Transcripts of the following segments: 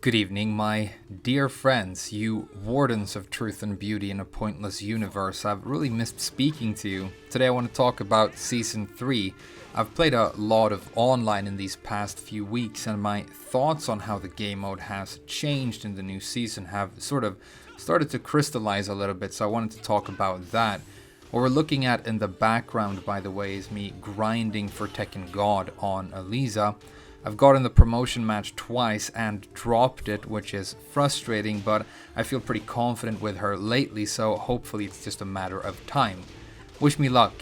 Good evening, my dear friends, you wardens of truth and beauty in a pointless universe. I've really missed speaking to you. Today I want to talk about Season 3. I've played a lot of online in these past few weeks, and my thoughts on how the game mode has changed in the new season have sort of started to crystallize a little bit, so I wanted to talk about that. What we're looking at in the background, by the way, is me grinding for Tekken God on Elisa. I've gotten the promotion match twice and dropped it, which is frustrating, but I feel pretty confident with her lately, so hopefully it's just a matter of time. Wish me luck.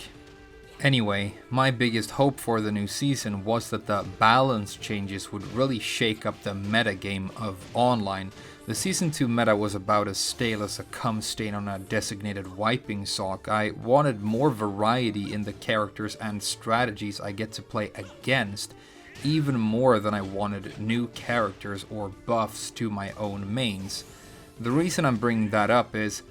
Anyway, my biggest hope for the new season was that the balance changes would really shake up the meta game of online. The Season 2 meta was about as stale as a cum stain on a designated wiping sock. I wanted more variety in the characters and strategies I get to play against, even more than I wanted new characters or buffs to my own mains. The reason I'm bringing that up is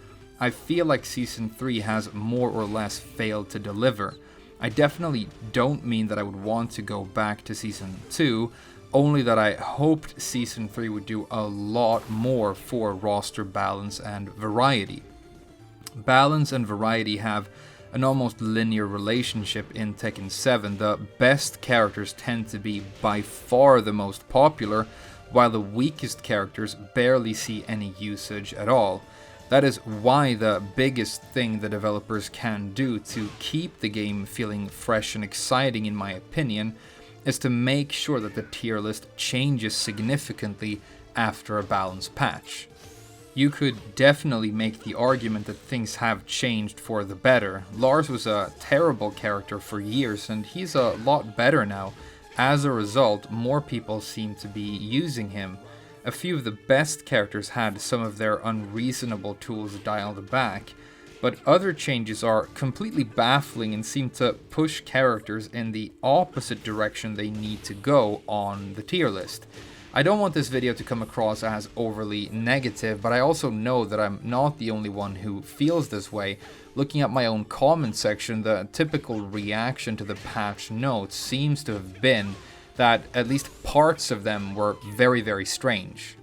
I feel like Season 3 has more or less failed to deliver. I definitely don't mean that I would want to go back to Season 2, only that I hoped Season 3 would do a lot more for roster balance and variety. Balance and variety have an almost linear relationship in Tekken 7. The best characters tend to be by far the most popular, while the weakest characters barely see any usage at all. That is why the biggest thing the developers can do to keep the game feeling fresh and exciting, in my opinion, is to make sure that the tier list changes significantly after a balance patch. You could definitely make the argument that things have changed for the better. Lars was a terrible character for years, and he's a lot better now. As a result, more people seem to be using him. A few of the best characters had some of their unreasonable tools dialed back, but other changes are completely baffling and seem to push characters in the opposite direction they need to go on the tier list. I don't want this video to come across as overly negative, but I also know that I'm not the only one who feels this way. Looking at my own comment section, the typical reaction to the patch notes seems to have been that at least parts of them were very, very strange.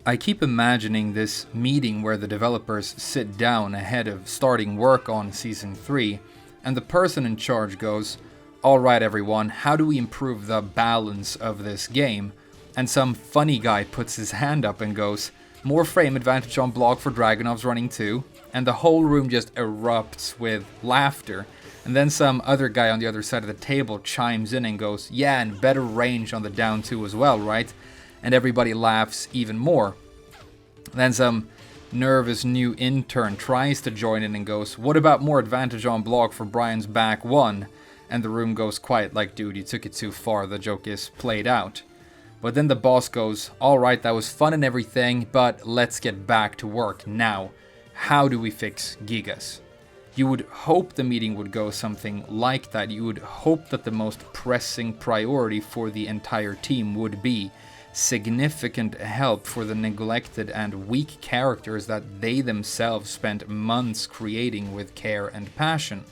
I keep imagining this meeting where the developers sit down ahead of starting work on Season 3, and the person in charge goes, "Alright everyone, how do we improve the balance of this game?" And some funny guy puts his hand up and goes, "More frame advantage on block for Dragunov's running too." And the whole room just erupts with laughter. And then some other guy on the other side of the table chimes in and goes, "Yeah, and better range on the down 2 as well, right?" And everybody laughs even more. Then some nervous new intern tries to join in and goes, "What about more advantage on block for Brian's back 1? And the room goes quiet like, "Dude, you took it too far, the joke is played out." But then the boss goes, "Alright, that was fun and everything, but let's get back to work now. How do we fix Gigas?" You would hope the meeting would go something like that. You would hope that the most pressing priority for the entire team would be significant help for the neglected and weak characters that they themselves spent months creating with care and passion.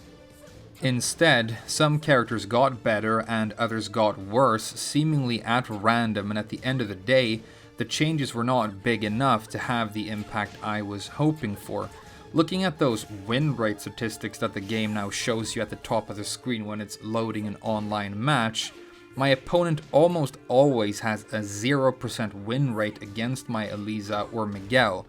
Instead, some characters got better and others got worse, seemingly at random, and at the end of the day, the changes were not big enough to have the impact I was hoping for. Looking at those win rate statistics that the game now shows you at the top of the screen when it's loading an online match, my opponent almost always has a 0% win rate against my Elisa or Miguel.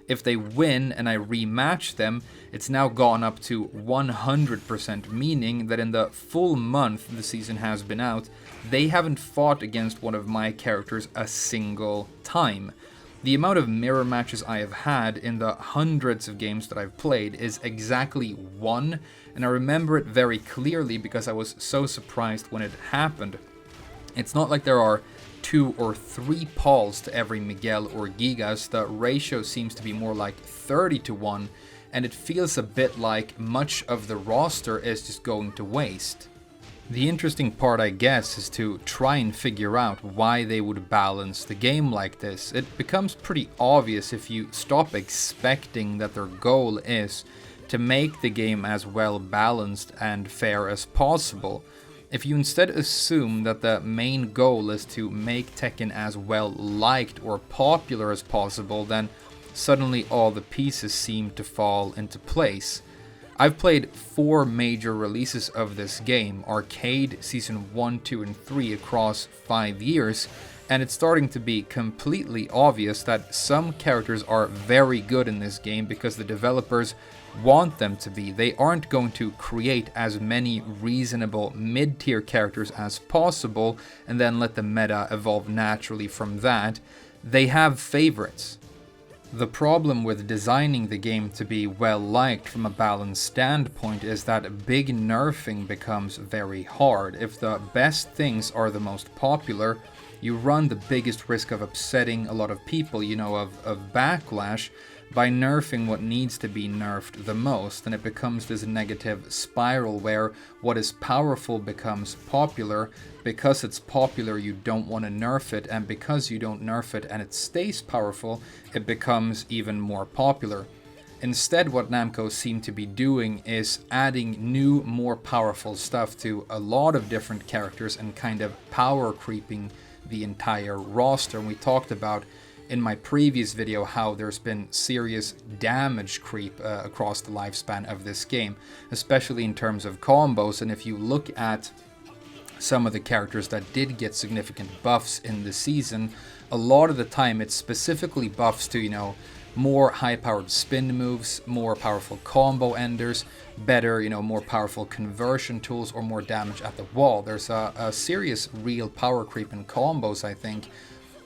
If they win and I rematch them, it's now gone up to 100%, meaning that in the full month the season has been out, they haven't fought against one of my characters a single time. The amount of mirror matches I have had in the hundreds of games that I've played is exactly 1, and I remember it very clearly because I was so surprised when it happened. It's not like there are 2 or 3 Pauls to every Miguel or Gigas. The ratio seems to be more like 30 to 1, and it feels a bit like much of the roster is just going to waste. The interesting part, I guess, is to try and figure out why they would balance the game like this. It becomes pretty obvious if you stop expecting that their goal is to make the game as well balanced and fair as possible. If you instead assume that the main goal is to make Tekken as well liked or popular as possible, then suddenly all the pieces seem to fall into place. I've played 4 major releases of this game, arcade, season 1, 2, and 3 across 5 years, and it's starting to be completely obvious that some characters are very good in this game because the developers want them to be. They aren't going to create as many reasonable mid-tier characters as possible and then let the meta evolve naturally from that. They have favorites. The problem with designing the game to be well liked from a balanced standpoint is that big nerfing becomes very hard. If the best things are the most popular, you run the biggest risk of upsetting a lot of people, of backlash, by nerfing what needs to be nerfed the most, and it becomes this negative spiral where what is powerful becomes popular. Because it's popular, you don't want to nerf it, and because you don't nerf it and it stays powerful, it becomes even more popular. Instead, what Namco seem to be doing is adding new, more powerful stuff to a lot of different characters and kind of power creeping the entire roster. And we talked about in my previous video how there's been serious damage creep across the lifespan of this game, especially in terms of combos. And if you look at some of the characters that did get significant buffs in the season, a lot of the time it's specifically buffs to, more high-powered spin moves, more powerful combo enders, better, more powerful conversion tools, or more damage at the wall. There's a serious real power creep in combos, I think.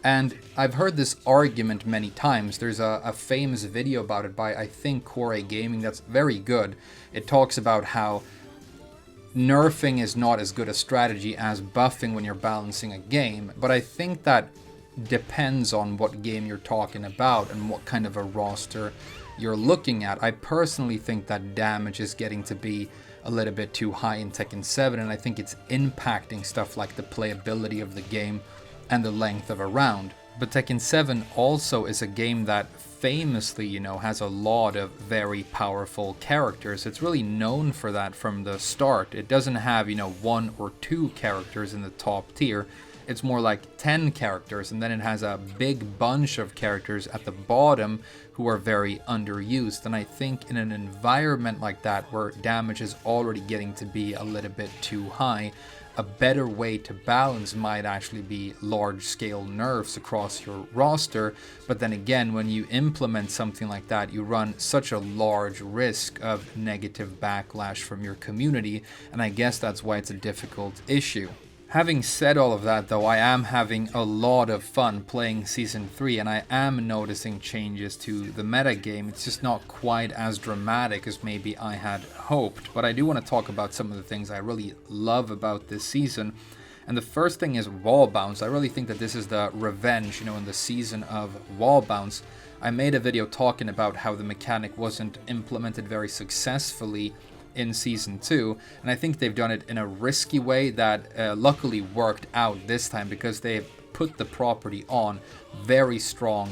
And I've heard this argument many times. There's a famous video about it by, I think, Core Gaming that's very good. It talks about how nerfing is not as good a strategy as buffing when you're balancing a game. But I think that depends on what game you're talking about and what kind of a roster you're looking at. I personally think that damage is getting to be a little bit too high in Tekken 7, and I think it's impacting stuff like the playability of the game and the length of a round. But Tekken 7 also is a game that famously, has a lot of very powerful characters. It's really known for that from the start. It doesn't have, 1 or 2 characters in the top tier. It's more like 10 characters, and then it has a big bunch of characters at the bottom who are very underused. And I think in an environment like that where damage is already getting to be a little bit too high, a better way to balance might actually be large-scale nerfs across your roster. But then again, when you implement something like that, you run such a large risk of negative backlash from your community, and I guess that's why it's a difficult issue. Having said all of that, though, I am having a lot of fun playing Season 3, and I am noticing changes to the metagame. It's just not quite as dramatic as maybe I had hoped, but I do want to talk about some of the things I really love about this season. And the first thing is wall bounce. I really think that this is the revenge, in the season of wall bounce. I made a video talking about how the mechanic wasn't implemented very successfully in Season 2, and I think they've done it in a risky way that luckily worked out this time, because they've put the property on very strong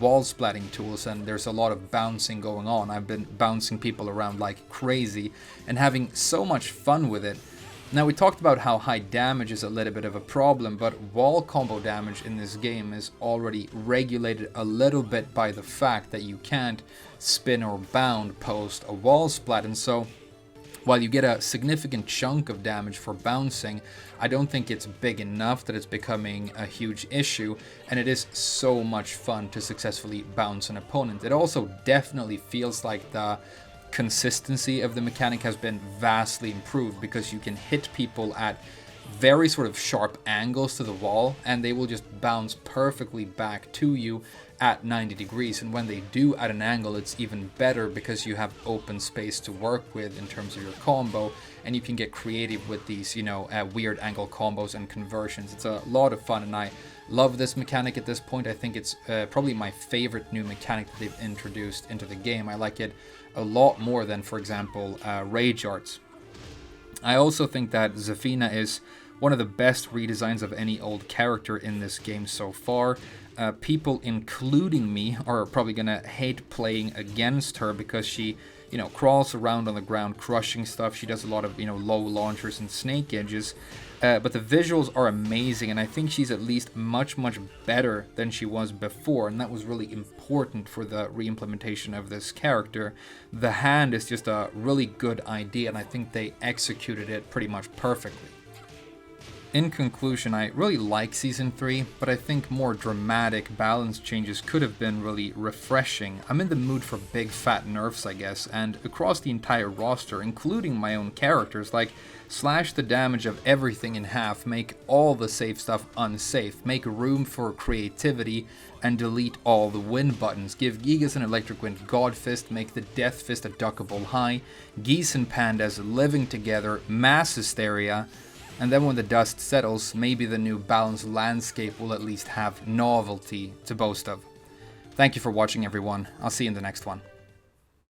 wall splatting tools, and there's a lot of bouncing going on. I've been bouncing people around like crazy and having so much fun with it. Now, we talked about how high damage is a little bit of a problem, but wall combo damage in this game is already regulated a little bit by the fact that you can't spin or bound post a wall splat, and so while you get a significant chunk of damage for bouncing, I don't think it's big enough that it's becoming a huge issue, and it is so much fun to successfully bounce an opponent. It also definitely feels like the consistency of the mechanic has been vastly improved, because you can hit people at very sort of sharp angles to the wall, and they will just bounce perfectly back to you at 90 degrees. And when they do at an angle, it's even better because you have open space to work with in terms of your combo, and you can get creative with these, weird angle combos and conversions. It's a lot of fun, and I love this mechanic at this point. I think it's probably my favorite new mechanic that they've introduced into the game. I like it a lot more than, for example, Rage Arts. I also think that Zafina is one of the best redesigns of any old character in this game so far. People, including me, are probably gonna hate playing against her because she crawls around on the ground, crushing stuff. She does a lot of, low launchers and snake edges. But the visuals are amazing, and I think she's at least much, much better than she was before, and that was really important for the re-implementation of this character. The hand is just a really good idea, and I think they executed it pretty much perfectly. In conclusion, I really like Season 3, but I think more dramatic balance changes could have been really refreshing. I'm in the mood for big fat nerfs, I guess, and across the entire roster, including my own characters, like slash the damage of everything in half, make all the safe stuff unsafe, make room for creativity, and delete all the win buttons. Give Gigas an Electric Wind God Fist, make the Death Fist a duckable high, geese and pandas living together, mass hysteria, and then when the dust settles, maybe the new balanced landscape will at least have novelty to boast of. Thank you for watching, everyone. I'll see you in the next one.